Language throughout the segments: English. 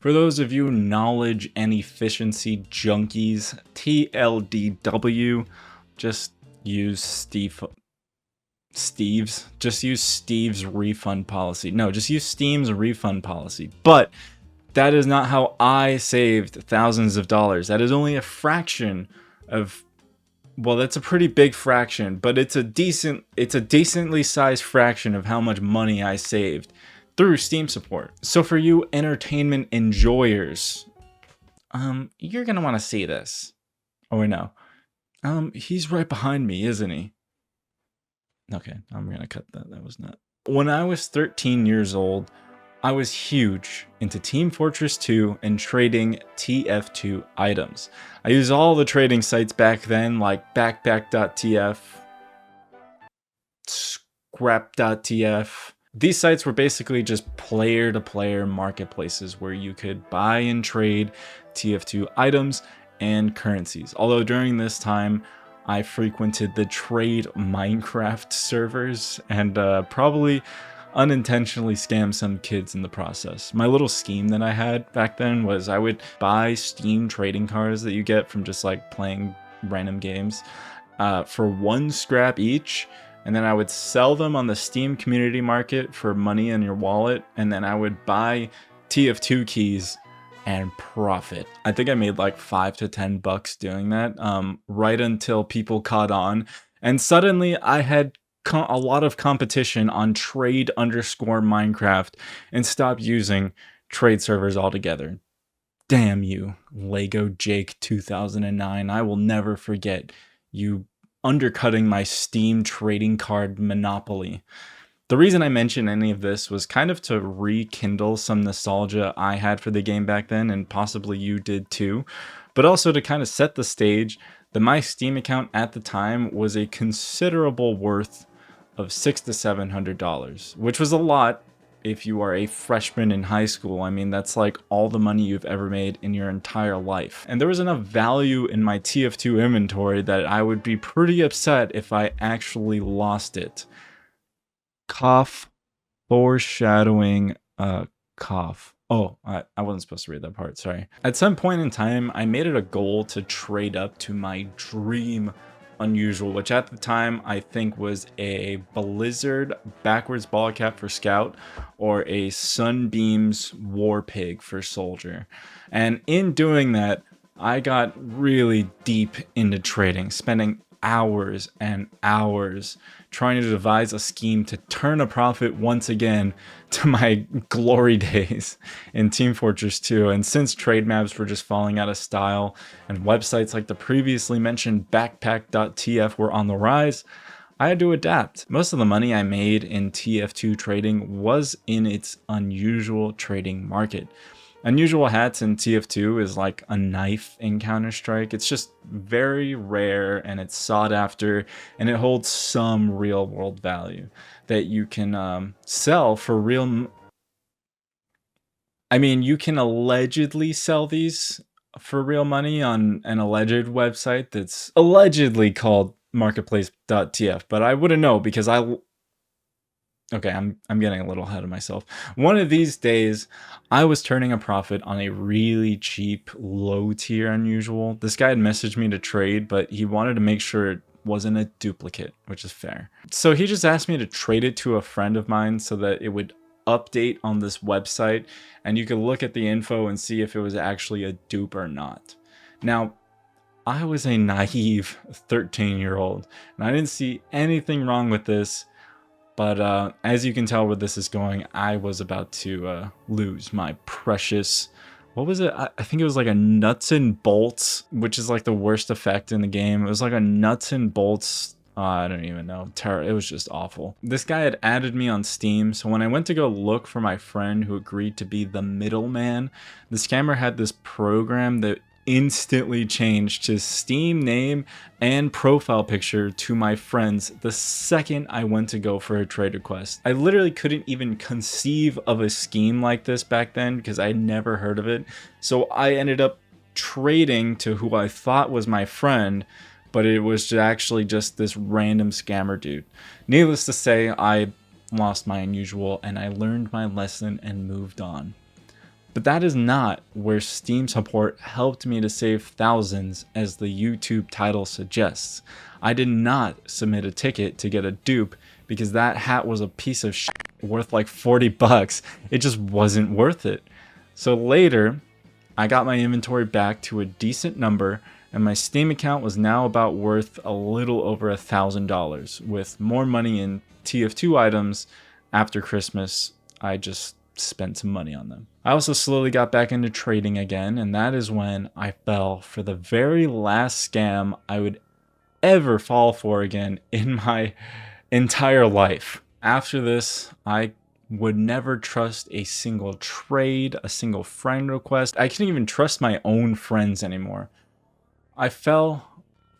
For those of you knowledge and efficiency junkies, TLDW, just use Steve's refund policy. No, just use Steam's refund policy. But that is not how I saved thousands of dollars. That is only a fraction of, well, that's a pretty big fraction, but it's a decently sized fraction of how much money I saved through Steam support. So for you entertainment enjoyers, you're gonna want to see this. Oh wait, no. He's right behind me, isn't he? Okay, I'm gonna cut that. That was not. When I was 13 years old, I was huge into Team Fortress 2 and trading TF2 items. I used all the trading sites back then, like backpack.tf, scrap.tf. These sites were basically just player-to-player marketplaces where you could buy and trade TF2 items and currencies. Although during this time, I frequented the trade Minecraft servers and probably unintentionally scammed some kids in the process. My little scheme that I had back then was I would buy Steam trading cards that you get from just like playing random games for 1 scrap each, and then I would sell them on the Steam community market for money in your wallet, and then I would buy TF2 keys and profit. I think I made like $5 to $10 doing that, right until people caught on, and suddenly I had a lot of competition on trade_Minecraft and stopped using trade servers altogether. Damn you, Lego Jake 2009. I will never forget you undercutting my Steam trading card monopoly. The reason I mention any of this was kind of to rekindle some nostalgia I had for the game back then, and possibly you did too, but also to kind of set the stage that my Steam account at the time was a considerable worth of $600 to $700, which was a lot if you are a freshman in high school. I mean, that's like all the money you've ever made in your entire life. And there was enough value in my TF2 inventory that I would be pretty upset if I actually lost it. Cough, foreshadowing, cough. Oh, I wasn't supposed to read that part, sorry. At some point in time, I made it a goal to trade up to my dream unusual, which at the time I think was a Blizzard backwards ball cap for Scout or a Sunbeams War Pig for Soldier. And in doing that, I got really deep into trading, spending hours and hours trying to devise a scheme to turn a profit once again to my glory days in Team Fortress 2. And since trade maps were just falling out of style and websites like the previously mentioned backpack.tf were on the rise, I had to adapt. Most of the money I made in TF2 trading was in its unusual trading market. Unusual hats in TF2 is like a knife in Counter-Strike. It's just very rare and it's sought after, and it holds some real world value that you can sell for real. I mean, you can allegedly sell these for real money on an alleged website that's allegedly called marketplace.tf, but I wouldn't know because okay, I'm getting a little ahead of myself. One of these days, I was turning a profit on a really cheap, low-tier unusual. This guy had messaged me to trade, but he wanted to make sure it wasn't a duplicate, which is fair. So he just asked me to trade it to a friend of mine so that it would update on this website, and you could look at the info and see if it was actually a dupe or not. Now, I was a naive 13-year-old, and I didn't see anything wrong with this. But as you can tell where this is going, I was about to lose my precious, what was it? I think it was like a nuts and bolts, which is like the worst effect in the game. It was like a nuts and bolts, I don't even know, it was just awful. This guy had added me on Steam, so when I went to go look for my friend who agreed to be the middleman, the scammer had this program that instantly changed his Steam name and profile picture to my friend's the second I went to go for a trade request. I literally couldn't even conceive of a scheme like this back then because I had never heard of it. So I ended up trading to who I thought was my friend, but it was actually just this random scammer dude. Needless to say, I lost my unusual and I learned my lesson and moved on. But that is not where Steam support helped me to save thousands as the YouTube title suggests. I did not submit a ticket to get a dupe because that hat was a piece of shit worth like 40 bucks. It just wasn't worth it. So later, I got my inventory back to a decent number and my Steam account was now about worth a little over $1,000 with more money in TF2 items. After Christmas, I just spent some money on them. I also slowly got back into trading again, and that is when I fell for the very last scam I would ever fall for again in my entire life. After this, I would never trust a single trade, a single friend request. I couldn't even trust my own friends anymore. I fell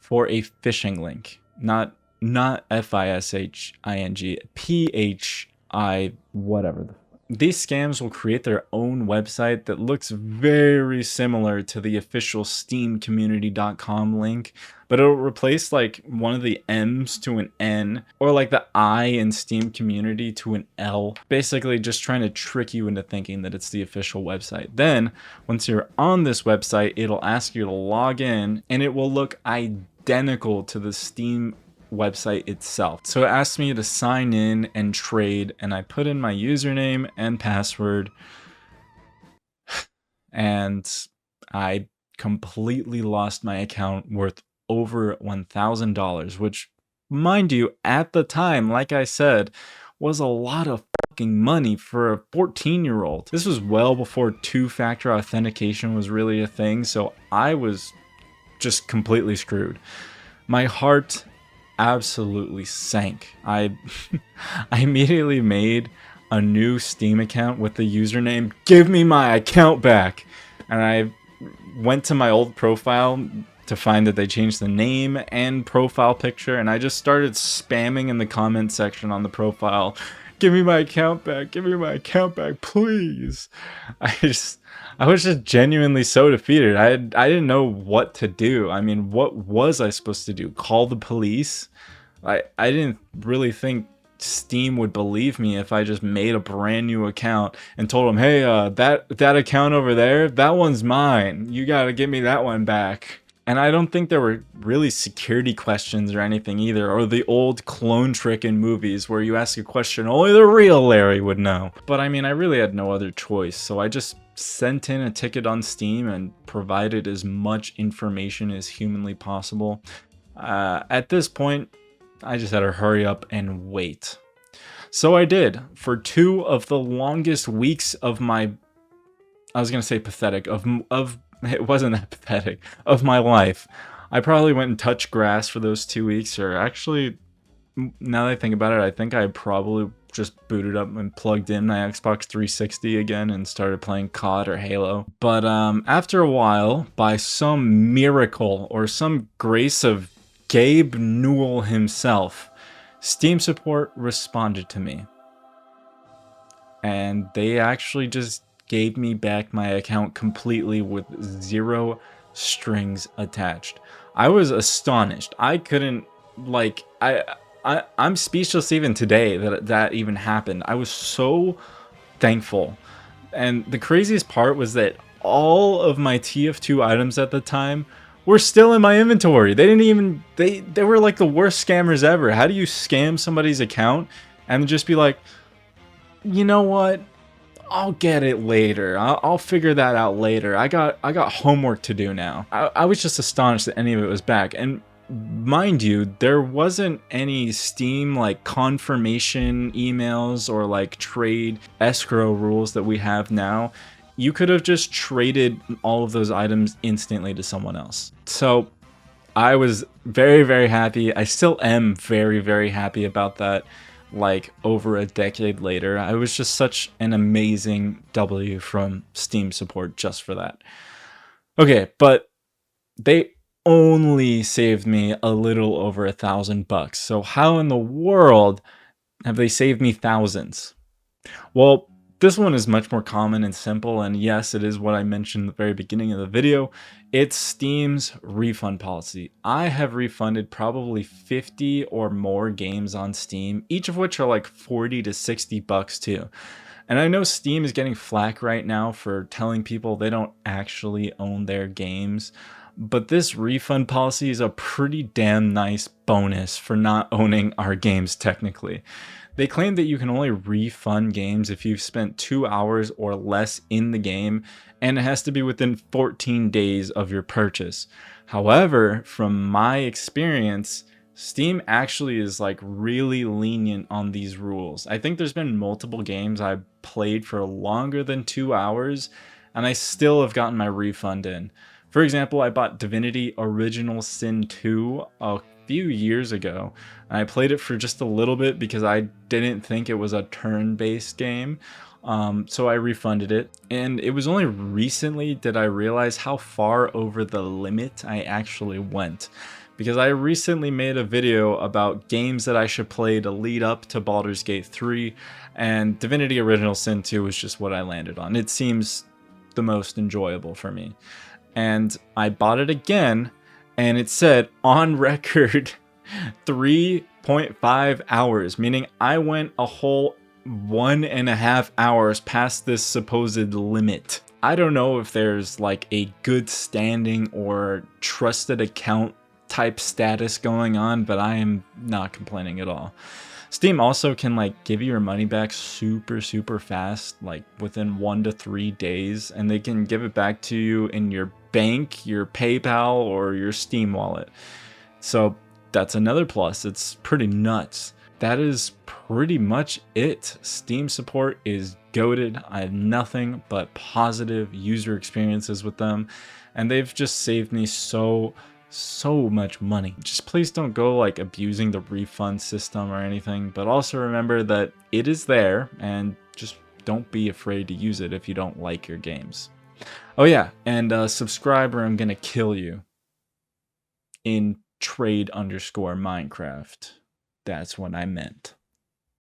for a phishing link, not FISHING, PHI, whatever. These scams will create their own website that looks very similar to the official steamcommunity.com link, but it'll replace like one of the M's to an N, or like the I in Steam Community to an L, basically just trying to trick you into thinking that it's the official website. Then, once you're on this website, it'll ask you to log in, and it will look identical to the Steam website itself. So it asked me to sign in and trade, and I put in my username and password, and I completely lost my account worth over $1,000, which, mind you, at the time, like I said, was a lot of fucking money for a 14-year-old. This was well before two-factor authentication was really a thing, so I was just completely screwed. My heart absolutely sank. I immediately made a new Steam account with the username "Give me my account back," and I went to my old profile to find that they changed the name and profile picture, and I just started spamming in the comment section on the profile, "Give me my account back, give me my account back, please." I was just genuinely so defeated. I didn't know what to do. I mean, what was I supposed to do? Call the police? I didn't really think Steam would believe me if I just made a brand new account and told them, "Hey, that account over there, that one's mine. You gotta give me that one back." And I don't think there were really security questions or anything either, or the old clone trick in movies where you ask a question only the real Larry would know. But I mean, I really had no other choice, so I just sent in a ticket on Steam and provided as much information as humanly possible. At this point, I just had to hurry up and wait. So I did for 2 of the longest weeks of my, I was gonna say pathetic, of it wasn't that pathetic, of my life. I probably went and touched grass for those 2 weeks, or actually, now that I think about it, I think I probably just booted up and plugged in my Xbox 360 again and started playing COD or Halo. But after a while, by some miracle or some grace of Gabe Newell himself, Steam support responded to me. And they actually just gave me back my account completely with 0 strings attached. I was astonished. I couldn't, like, I'm speechless even today that even happened. I was so thankful. And the craziest part was that all of my TF2 items at the time were still in my inventory. They didn't even, they were like the worst scammers ever. How do you scam somebody's account and just be like, "You know what? I'll get it later. I'll figure that out later. I got homework to do now." I was just astonished that any of it was back. And mind you, there wasn't any Steam like confirmation emails or like trade escrow rules that we have now. You could have just traded all of those items instantly to someone else. So I was very, very happy. I still am very, very happy about that. Like over a decade later, I was just such an amazing W from Steam support just for that. Okay, but they only saved me a little over $1,000. So how in the world have they saved me thousands? Well, this one is much more common and simple, and yes, it is what I mentioned at the very beginning of the video. It's Steam's refund policy. I have refunded probably 50 or more games on Steam, each of which are like 40 to 60 bucks too. And I know Steam is getting flack right now for telling people they don't actually own their games, but this refund policy is a pretty damn nice bonus for not owning our games technically. They claim that you can only refund games if you've spent 2 hours or less in the game, and it has to be within 14 days of your purchase. However, from my experience, Steam actually is like really lenient on these rules. I think there's been multiple games I've played for longer than 2 hours, and I still have gotten my refund in. For example, I bought Divinity Original Sin 2 a few years ago, and I played it for just a little bit because I didn't think it was a turn-based game. So I refunded it, and it was only recently that I realized how far over the limit I actually went, because I recently made a video about games that I should play to lead up to Baldur's Gate 3, and Divinity Original Sin 2 was just what I landed on. It seems the most enjoyable for me. And I bought it again, and it said on record 3.5 hours, meaning I went a whole 1.5 hours past this supposed limit. I don't know if there's like a good standing or trusted account type status going on, but I am not complaining at all. Steam also can like give you your money back super fast, like within 1 to 3 days, and they can give it back to you in your bank, your PayPal, or your Steam wallet. So that's another plus. It's pretty nuts. That is pretty much it. Steam support is goated. I have nothing but positive user experiences with them, and they've just saved me so much money. Just please don't go like abusing the refund system or anything, but also remember that it is there, and just don't be afraid to use it if you don't like your games. Oh yeah, and subscribe or I'm gonna kill you in trade_Minecraft. That's what I meant.